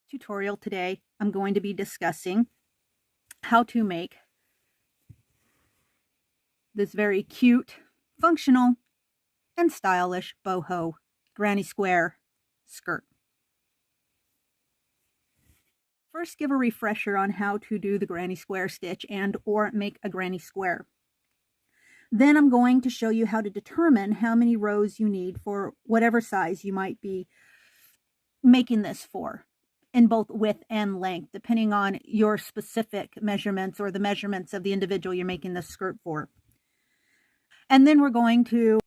Tutorial today, I'm going to be discussing how to make this very cute, functional, and stylish boho granny square skirt. First, give a refresher on how to do the granny square stitch and or make a granny square. Then I'm going to show you how to determine how many rows you need for whatever size you might be making this for, in both width and length, depending on your specific measurements or the measurements of the individual you're making this skirt for. And then we're going to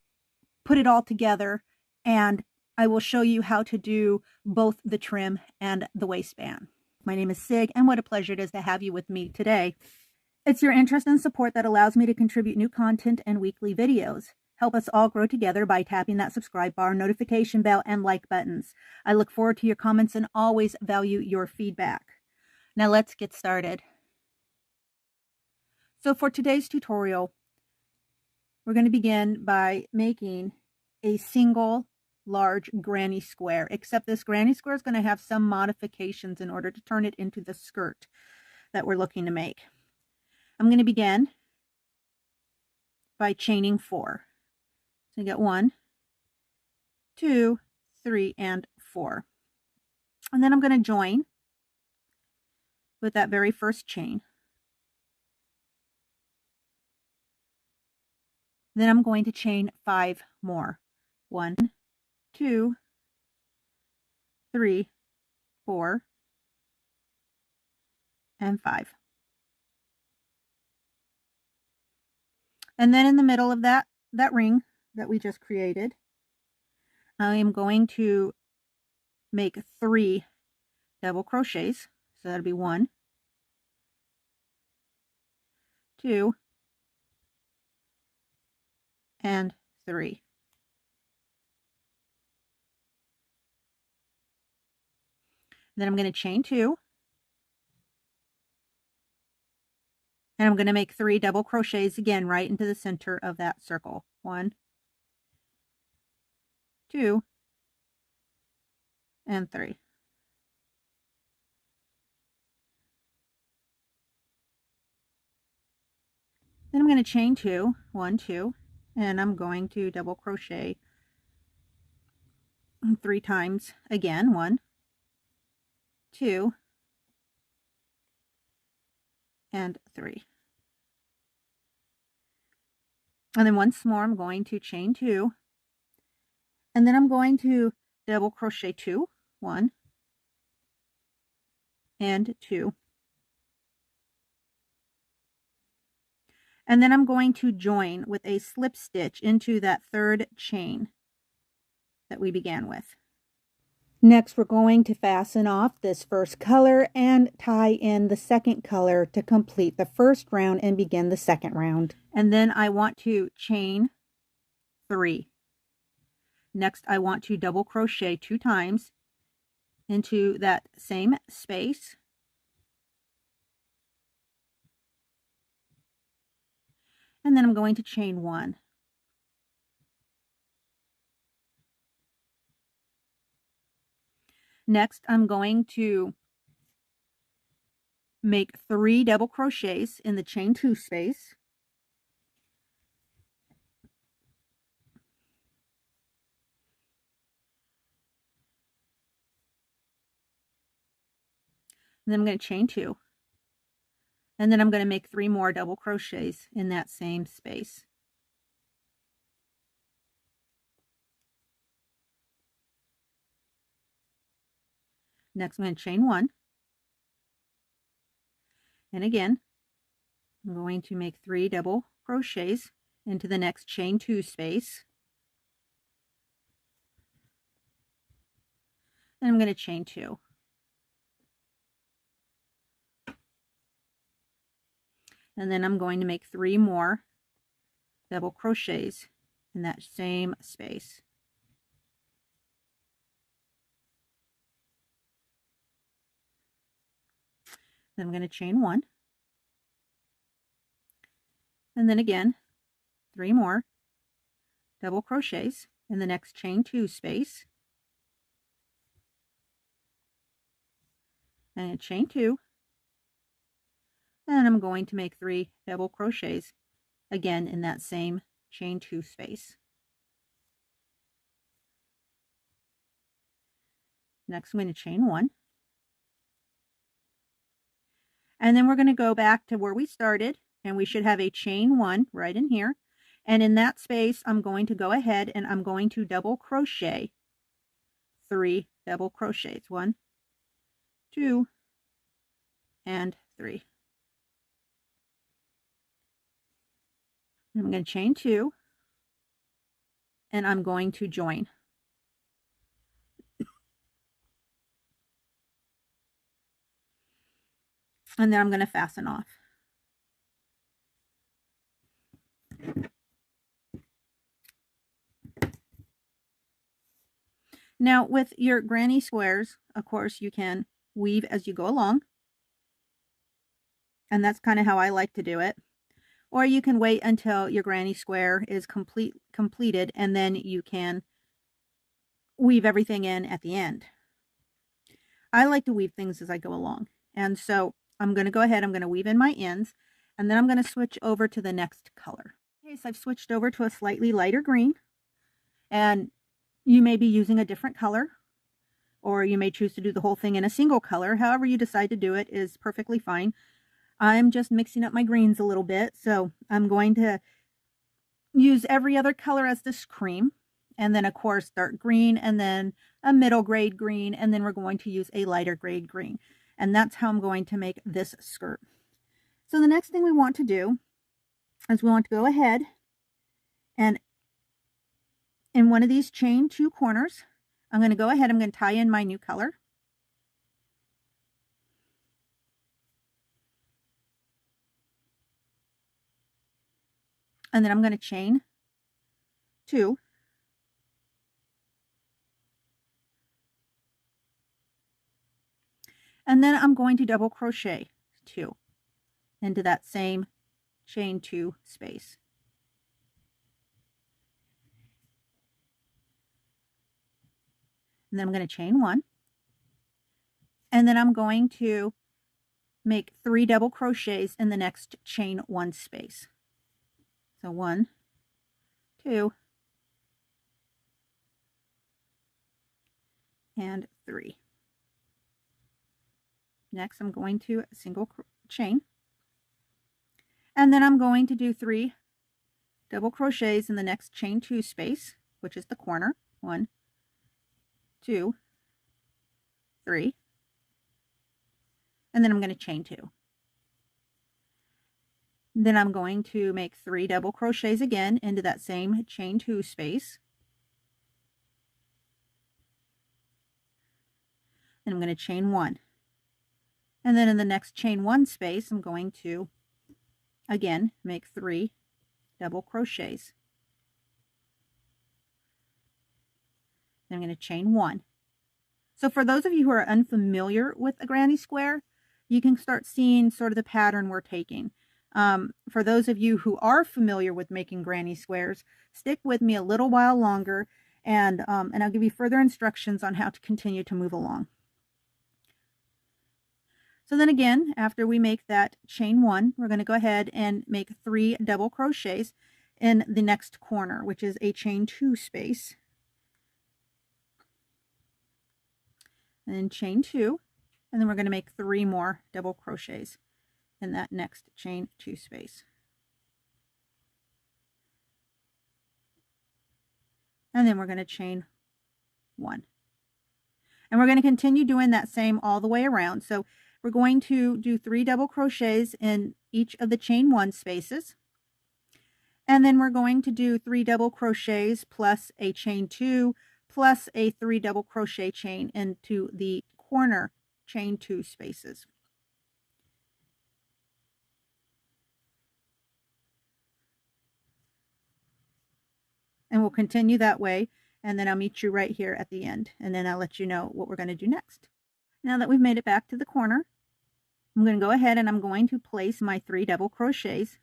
put it all together, and I will show you how to do both the trim and the waistband. My name is Sig, and what a pleasure it is to have you with me today. It's your interest and support that allows me to contribute new content and weekly videos. Help us all grow together by tapping that subscribe bar, notification bell, and like buttons. I look forward to your comments and always value your feedback. Now let's get started. So for today's tutorial, we're going to begin by making a single large granny square, except this granny square is going to have some modifications in order to turn it into the skirt that we're looking to make. I'm going to begin by chaining 4. So you get 1, 2, 3, and 4. And then I'm going to join with that very first chain. Then I'm going to chain 5 more. 1, 2, 3, 4, and 5. And then in the middle of that ring that we just created, I am going to make 3 double crochets. So that'll be 1, 2, and 3. Then I'm going to chain 2, and I'm going to make 3 double crochets again right into the center of that circle. 1, 2, and 3. Then I'm going to chain 2, 1, 2, and I'm going to double crochet 3 times again. 1, 2, and 3. And then once more I'm going to chain 2, and then I'm going to double crochet 2, 1, and 2. And then I'm going to join with a slip stitch into that 3rd chain that we began with. Next, we're going to fasten off this first color and tie in the second color to complete the first round and begin the second round. And then I want to chain 3. Next, I want to double crochet 2 times into that same space. And then I'm going to chain 1. Next, I'm going to make 3 double crochets in the chain 2 space. And then I'm going to chain 2. And then I'm going to make 3 more double crochets in that same space. Next, I'm going to chain 1. And again, I'm going to make 3 double crochets into the next chain 2 space. And I'm going to chain 2. And then I'm going to make 3 more double crochets in that same space. Then I'm going to chain 1. And then again, 3 more double crochets in the next chain 2 space. and chain 2, and I'm going to make 3 double crochets again in that same chain 2 space. Next, I'm going to chain 1. And then we're going to go back to where we started, and we should have a chain 1 right in here. And in that space, I'm going to go ahead and I'm going to double crochet 3 double crochets. 1, 2, and 3. And I'm going to chain 2, and I'm going to join. And then I'm going to fasten off. Now with your granny squares, of course, you can weave as you go along. And that's kind of how I like to do it. Or you can wait until your granny square is completed, and then you can weave everything in at the end. I like to weave things as I go along. And so I'm going to go ahead, I'm going to weave in my ends, and then I'm going to switch over to the next color. Okay, so I've switched over to a slightly lighter green, and you may be using a different color, or you may choose to do the whole thing in a single color. However you decide to do it is perfectly fine. I'm just mixing up my greens a little bit, so I'm going to use every other color as this cream, and then of course dark green, and then a middle grade green, and then we're going to use a lighter grade green. And that's how I'm going to make this skirt. So the next thing we want to do is we want to go ahead and in one of these chain 2 corners, I'm going to go ahead, I'm going to tie in my new color. And then I'm going to chain 2. And then I'm going to double crochet 2 into that same chain 2 space. And then I'm going to chain 1. And then I'm going to make 3 double crochets in the next chain 1 space. So 1, 2, and 3. Next, I'm going to single chain, and then I'm going to do 3 double crochets in the next chain 2 space, which is the corner. 1, 2, 3, and then I'm going to chain 2. Then I'm going to make 3 double crochets again into that same chain 2 space. And I'm going to chain 1. And then in the next chain 1 space, I'm going to, again, make 3 double crochets. Then I'm going to chain 1. So for those of you who are unfamiliar with a granny square, you can start seeing sort of the pattern we're taking. For those of you who are familiar with making granny squares, stick with me a little while longer, and I'll give you further instructions on how to continue to move along. So then again, after we make that chain 1, we're going to go ahead and make 3 double crochets in the next corner, which is a chain 2 space. And then chain 2, and then we're going to make 3 more double crochets in that next chain 2 space. And then we're going to chain 1. And we're going to continue doing that same all the way around. So we're going to do 3 double crochets in each of the chain 1 spaces. And then we're going to do 3 double crochets plus a chain 2 plus a 3 double crochet chain into the corner chain 2 spaces. And we'll continue that way, and then I'll meet you right here at the end, and then I'll let you know what we're going to do next. Now that we've made it back to the corner, I'm going to go ahead and I'm going to place my 3 double crochets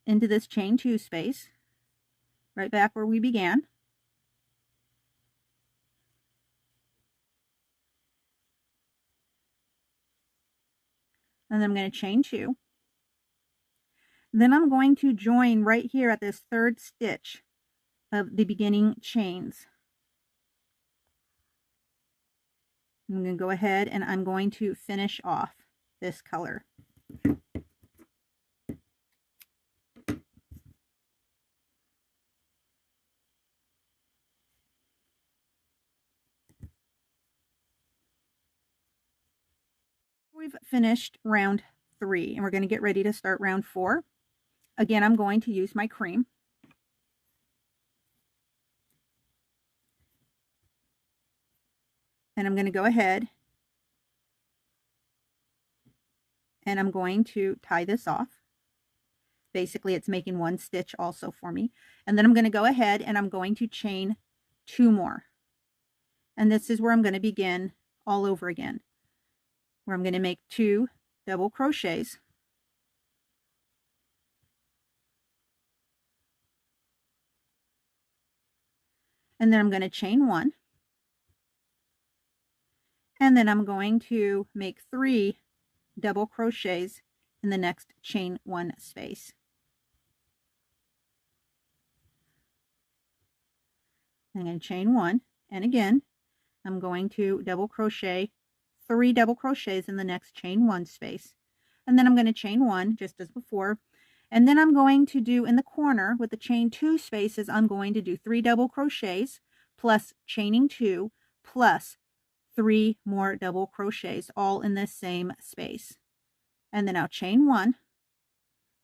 into this chain 2 space, right back where we began. and then I'm going to chain 2. Then I'm going to join right here at this 3rd stitch of the beginning chains. I'm going to go ahead and I'm going to finish off this color. We've finished round 3 and we're going to get ready to start round 4. Again, I'm going to use my cream. And I'm going to go ahead and I'm going to tie this off. Basically, it's making 1 stitch also for me. And then I'm going to go ahead and I'm going to chain 2 more. And this is where I'm going to begin all over again, where I'm going to make 2 double crochets. And then I'm going to chain 1. And then I'm going to make 3 double crochets in the next chain 1 space. I'm going to chain 1, and again I'm going to double crochet 3 double crochets in the next chain 1 space, and then I'm going to chain 1 just as before, and then I'm going to do in the corner with the chain 2 spaces, I'm going to do 3 double crochets plus chaining 2 plus 3 more double crochets all in this same space, and then I'll chain 1,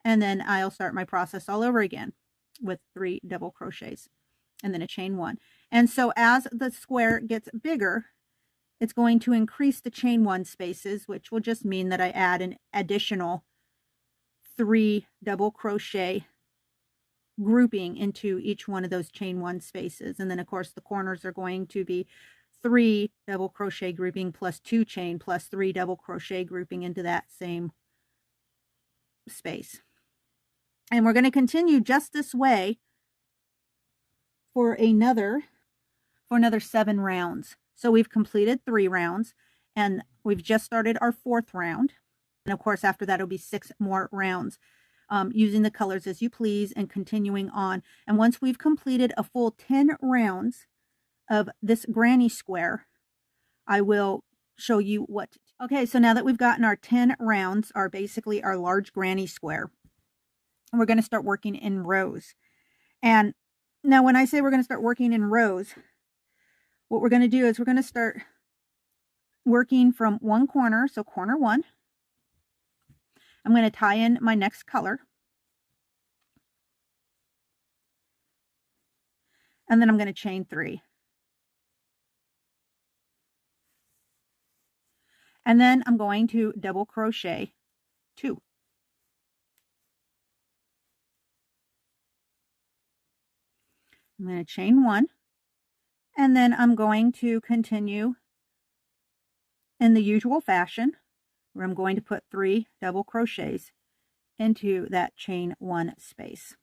and then I'll start my process all over again with 3 double crochets and then a chain 1. And so as the square gets bigger, it's going to increase the chain 1 spaces, which will just mean that I add an additional 3 double crochet grouping into each one of those chain 1 spaces. And then of course the corners are going to be 3 double crochet grouping plus 2 chain plus 3 double crochet grouping into that same space. And we're going to continue just this way for another 7 rounds. So we've completed 3 rounds and we've just started our 4th round. And of course, after that, it'll be 6 more rounds, using the colors as you please and continuing on. And once we've completed a full 10 rounds of this granny square, I will show you what. Okay, so now that we've gotten our 10 rounds, basically our large granny square, we're going to start working in rows. And now when I say we're going to start working in rows, what we're going to do is we're going to start working from one corner, so corner 1. I'm going to tie in my next color. And then I'm going to chain 3. And then I'm going to double crochet 2. I'm going to chain 1. And then I'm going to continue in the usual fashion, where I'm going to put 3 double crochets into that chain 1 space.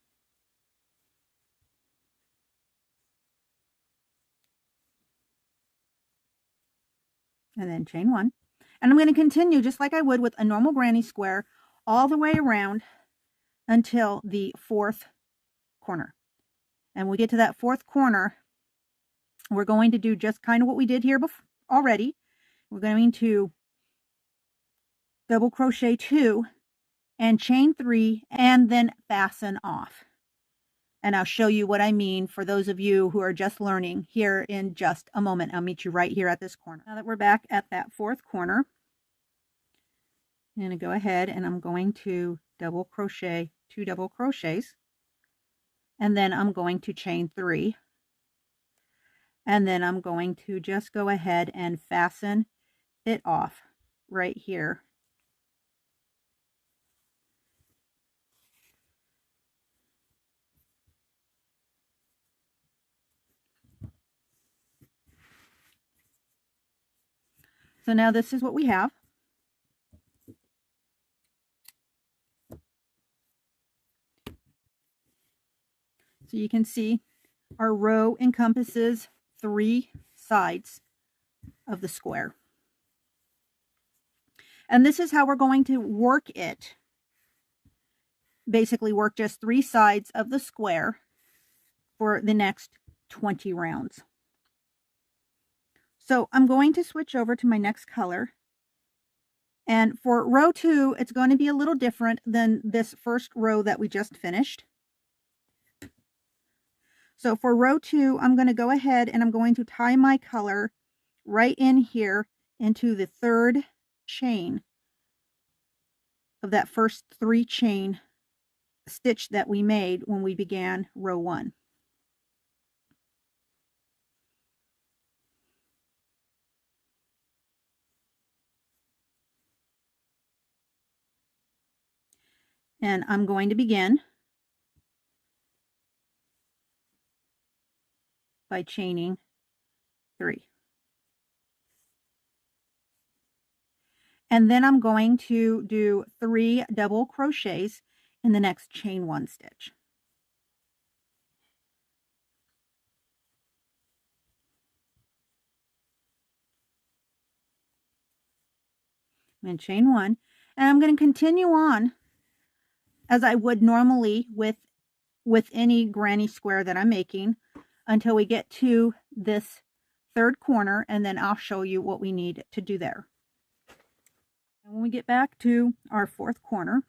And then chain 1. And I'm going to continue just like I would with a normal granny square all the way around until the 4th corner. And when we get to that 4th corner, we're going to do just kind of what we did here already. We're going to double crochet 2 and chain 3 and then fasten off. And I'll show you what I mean for those of you who are just learning here in just a moment. I'll meet you right here at this corner. Now that we're back at that 4th corner, I'm going to go ahead and I'm going to double crochet 2 double crochets, and then I'm going to chain 3, and then I'm going to just go ahead and fasten it off right here. So now this is what we have. So you can see our row encompasses 3 sides of the square. And this is how we're going to work it. Basically work just 3 sides of the square for the next 20 rounds. So I'm going to switch over to my next color. And for row 2, it's going to be a little different than this first row that we just finished. So for row 2, I'm going to go ahead and I'm going to tie my color right in here into the 3rd chain of that first 3 chain stitch that we made when we began row 1. And I'm going to begin by chaining 3. And then I'm going to do 3 double crochets in the next chain 1 stitch. I'm going to chain 1, and I'm going to continue on as I would normally with any granny square that I'm making until we get to this 3rd corner, and then I'll show you what we need to do there. And when we get back to our 4th corner,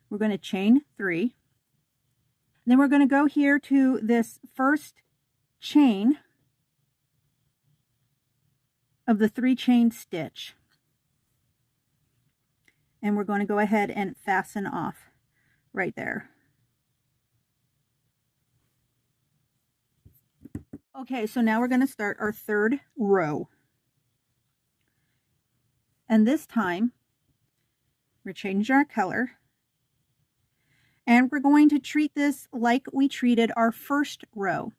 we're going to chain 3. Then we're going to go here to this first chain of the 3 chain stitch. And we're going to go ahead and fasten off right there. Okay, so now we're going to start our 3rd row. And this time, we're changing our color. And we're going to treat this like we treated our first row.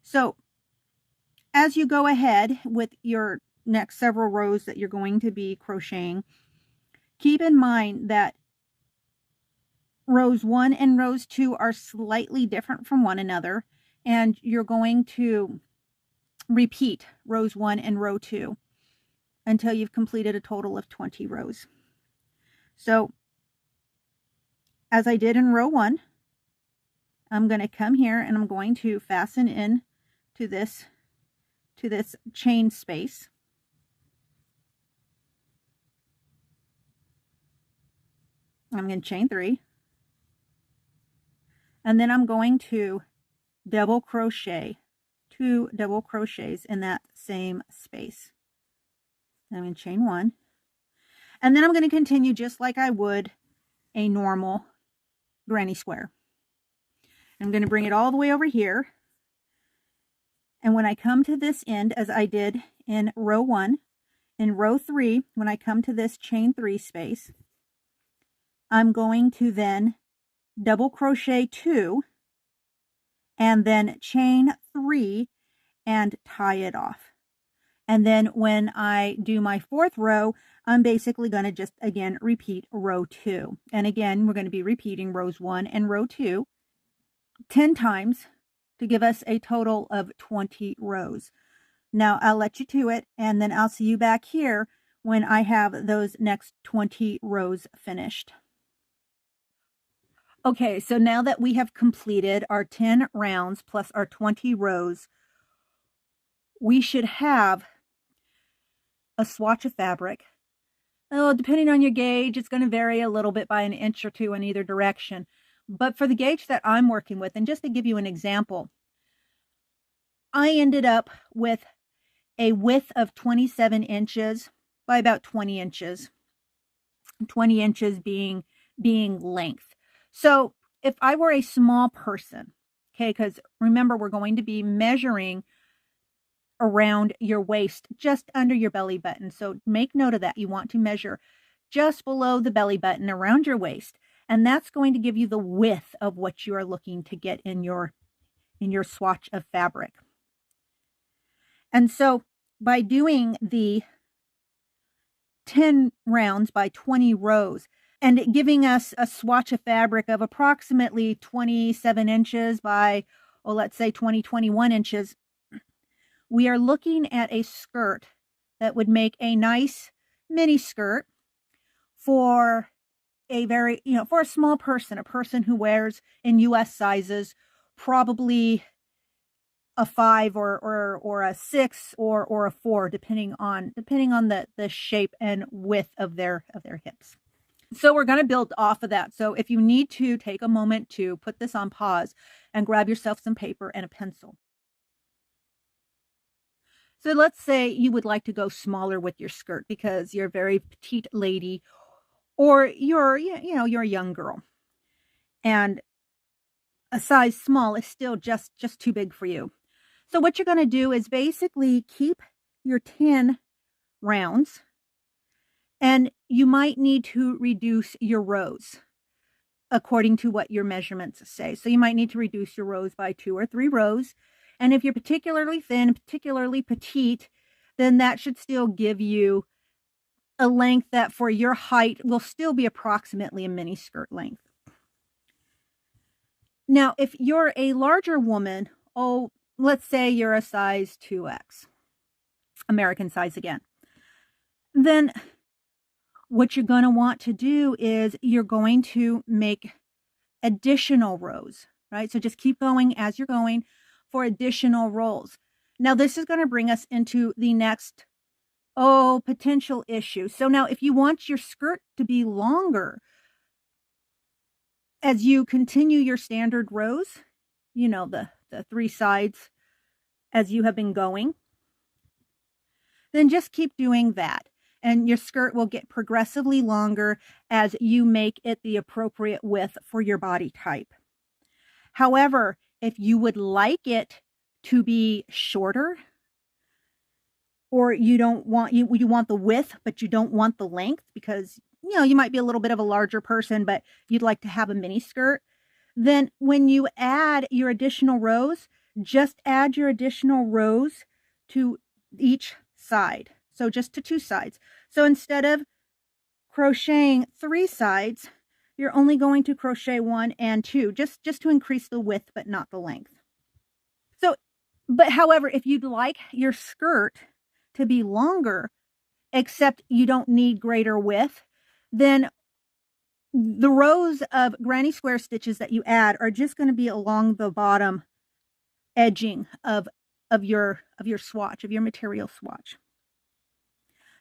So, as you go ahead with your next several rows that you're going to be crocheting, keep in mind that rows 1 and rows 2 are slightly different from one another, and you're going to repeat rows 1 and row 2 until you've completed a total of 20 rows. So, as I did in row 1, I'm going to come here and I'm going to fasten in to this chain space. I'm going to chain 3, and then I'm going to double crochet 2 double crochets in that same space. I'm going to chain 1, and then I'm going to continue just like I would a normal granny square. I'm going to bring it all the way over here, and when I come to this end, as I did in row 1, in row 3, when I come to this chain 3 space, I'm going to then double crochet 2 and then chain 3 and tie it off. And then when I do my 4th row, I'm basically going to just again repeat row 2. And again, we're going to be repeating rows 1 and row 2 10 times to give us a total of 20 rows. Now I'll let you to it, and then I'll see you back here when I have those next 20 rows finished. Okay, so now that we have completed our 10 rounds plus our 20 rows, we should have a swatch of fabric. Oh, depending on your gauge, it's going to vary a little bit by an inch or 2 in either direction. But for the gauge that I'm working with, and just to give you an example, I ended up with a width of 27 inches by about 20 inches. 20 inches being length. So if I were a small person, okay, because remember, we're going to be measuring around your waist, just under your belly button. So make note of that. You want to measure just below the belly button around your waist. And that's going to give you the width of what you are looking to get in your swatch of fabric. And so by doing the 10 rounds by 20 rows, and giving us a swatch of fabric of approximately 27 inches by, well, let's say 21 inches, we are looking at a skirt that would make a nice mini skirt for a very, for a small person, a person who wears in US sizes, probably a 5 or a 6 or a 4, depending on the shape and width of their hips. So we're going to build off of that. So if you need to take a moment to put this on pause and grab yourself some paper and a pencil. So let's say you would like to go smaller with your skirt because you're a very petite lady, or you're a young girl, and a size small is still just too big for you. So what you're going to do is basically keep your 10 rounds, and you might need to reduce your rows according to what your measurements say. So you might need to reduce your rows by 2 or 3 rows. And if you're particularly thin, particularly petite, then that should still give you a length that for your height will still be approximately a mini skirt length. Now, if you're a larger woman, let's say you're a size 2X, American size again, then what you're going to want to do is you're going to make additional rows, right? So just keep going as you're going for additional rows. Now, this is going to bring us into the next, potential issue. So now if you want your skirt to be longer, as you continue your standard rows, the 3 sides as you have been going, then just keep doing that. And your skirt will get progressively longer as you make it the appropriate width for your body type. However, if you would like it to be shorter, or you want the width, but you don't want the length because, you might be a little bit of a larger person, but you'd like to have a mini skirt, then when you add your additional rows, just add your additional rows to each side. So just to 2 sides. So instead of crocheting 3 sides, you're only going to crochet 1 and 2, just to increase the width, but not the length. So, but however, if you'd like your skirt to be longer, except you don't need greater width, then the rows of granny square stitches that you add are just going to be along the bottom edging of your swatch, of your material swatch.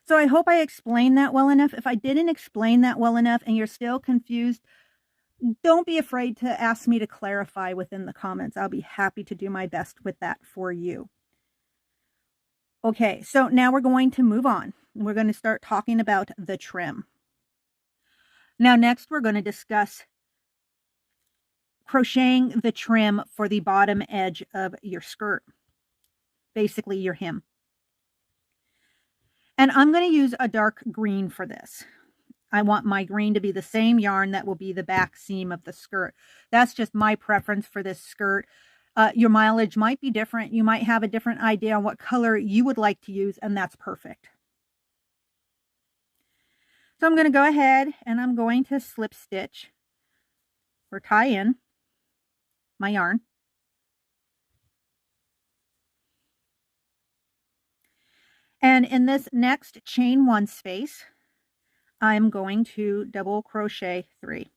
So I hope I explained that well enough. If I didn't explain that well enough and you're still confused, don't be afraid to ask me to clarify within the comments. I'll be happy to do my best with that for you. Okay, so now we're going to move on. We're going to start talking about the trim. Now, next we're going to discuss crocheting the trim for the bottom edge of your skirt, basically your hem. And I'm going to use a dark green for this. I want my green to be the same yarn that will be the back seam of the skirt. That's just my preference for this skirt. Your mileage might be different. You might have a different idea on what color you would like to use, and that's perfect. So I'm going to go ahead and I'm going to slip stitch or tie in my yarn. And in this next chain 1 space, I'm going to double crochet 3.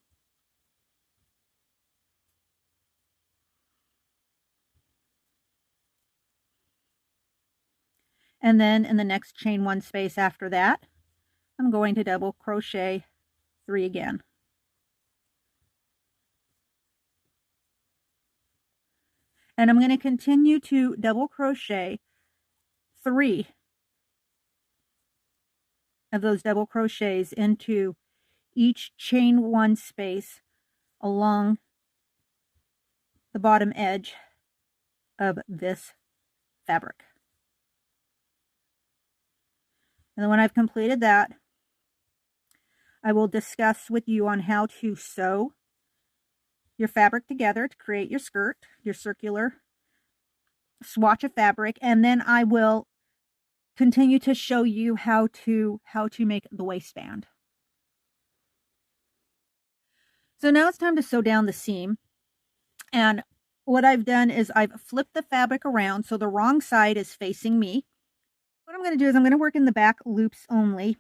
And then in the next chain 1 space after that, I'm going to double crochet 3 again. And I'm going to continue to double crochet 3 of those double crochets into each chain 1 space along the bottom edge of this fabric. And then when I've completed that, I will discuss with you on how to sew your fabric together to create your skirt, your circular swatch of fabric, and then I will continue to show you how to make the waistband. So now it's time to sew down the seam. And what I've done is I've flipped the fabric around so the wrong side is facing me. What I'm going to do is I'm going to work in the back loops only.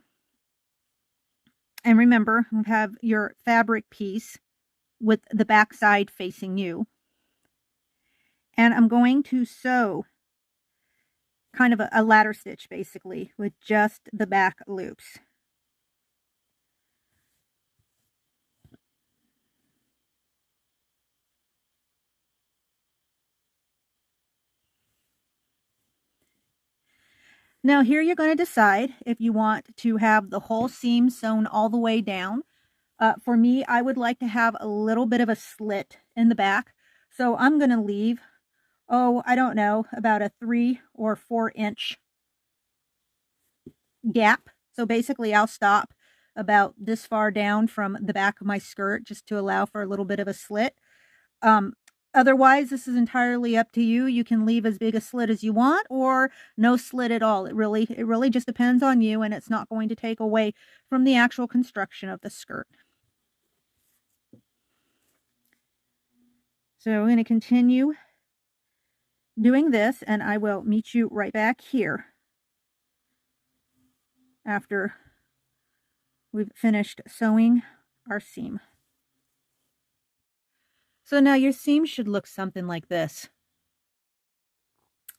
And remember, you have your fabric piece with the back side facing you. And I'm going to sew kind of a ladder stitch basically with just the back loops. Now here you're going to decide if you want to have the whole seam sewn all the way down. For me, I would like to have a little bit of a slit in the back. So I'm going to leave, I don't know, about a 3 or 4 inch gap. So basically I'll stop about this far down from the back of my skirt just to allow for a little bit of a slit. Otherwise, this is entirely up to you. You can leave as big a slit as you want or no slit at all. It really just depends on you, and it's not going to take away from the actual construction of the skirt. So I'm going to continue doing this, and I will meet you right back here after we've finished sewing our seam. So now your seam should look something like this.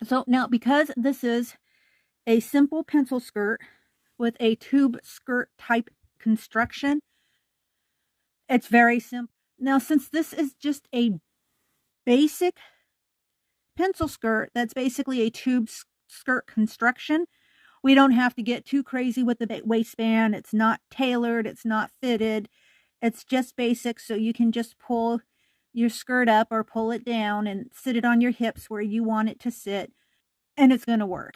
So now, because this is a simple pencil skirt with a tube skirt type construction, it's very simple. Now, since this is just a basic pencil skirt that's basically a tube skirt construction, we don't have to get too crazy with the waistband. It's not tailored, it's not fitted, it's just basic, so you can just pull your skirt up or pull it down and sit it on your hips where you want it to sit, and it's going to work.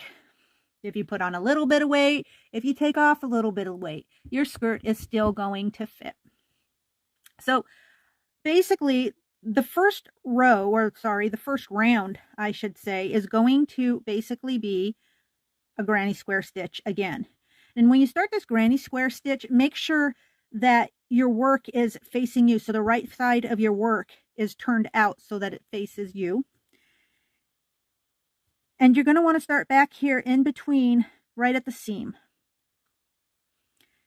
If you put on a little bit of weight, if you take off a little bit of weight, your skirt is still going to fit. So basically, the first round, I should say, is going to basically be a granny square stitch again. And when you start this granny square stitch, make sure that your work is facing you. So the right side of your work is turned out so that it faces you. And you're going to want to start back here in between, right at the seam.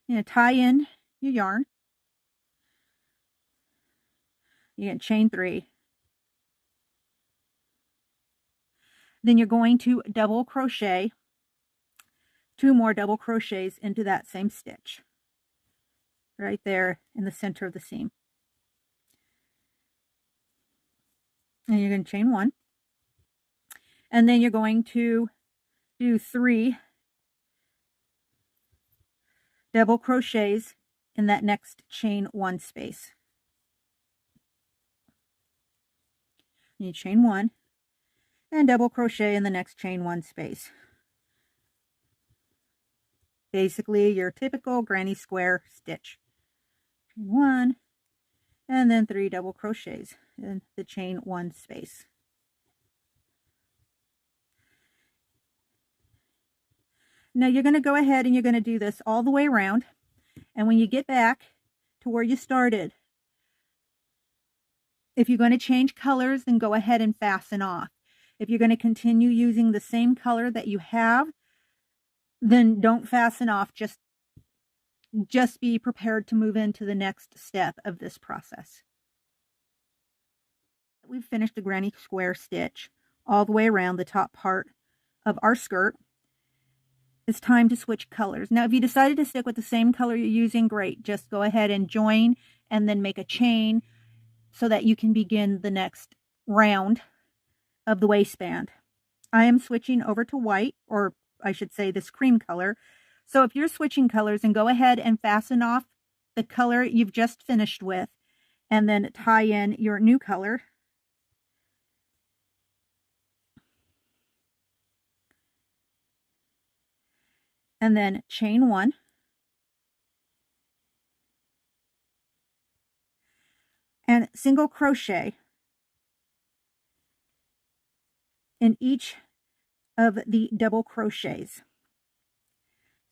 You're going to tie in your yarn. You're going to chain 3. Then you're going to double crochet 2 more double crochets into that same stitch right there in the center of the seam. And you're going to chain 1. And then you're going to do 3 double crochets in that next chain 1 space. And you chain 1 and double crochet in the next chain 1 space. Basically your typical granny square stitch. Chain 1 and then 3 double crochets in the chain 1 space. Now you're going to go ahead and you're going to do this all the way around, and when you get back to where you started, if you're going to change colors, then go ahead and fasten off. If you're going to continue using the same color that you have, then don't fasten off. Just be prepared to move into the next step of this process. We've finished the granny square stitch all the way around the top part of our skirt. It's time to switch colors. Now, if you decided to stick with the same color you're using, great. Just go ahead and join and then make a chain so that you can begin the next round of the waistband. I am switching over to white, or I should say this cream color. So if you're switching colors, then go ahead and fasten off the color you've just finished with and then tie in your new color. And then chain 1. And single crochet in each of the double crochets.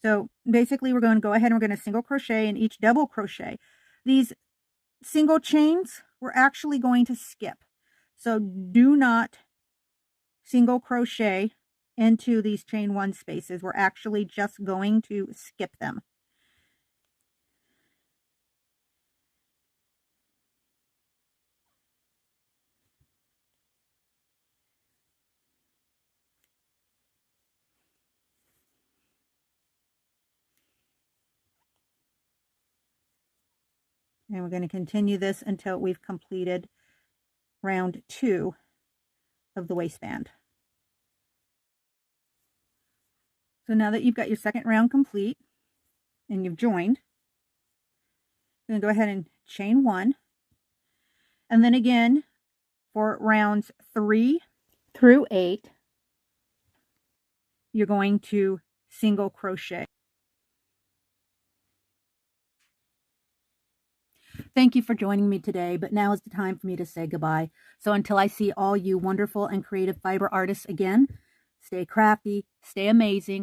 So basically we're going to go ahead and we're going to single crochet in each double crochet. These single chains we're actually going to skip. So do not single crochet into these chain 1 spaces. We're actually just going to skip them. And we're going to continue this until we've completed round 2 of the waistband. So now that you've got your second round complete and you've joined, you're going to go ahead and chain 1. And then again, for rounds 3 through 8, you're going to single crochet. Thank you for joining me today, but now is the time for me to say goodbye. So until I see all you wonderful and creative fiber artists again, stay crafty, stay amazing.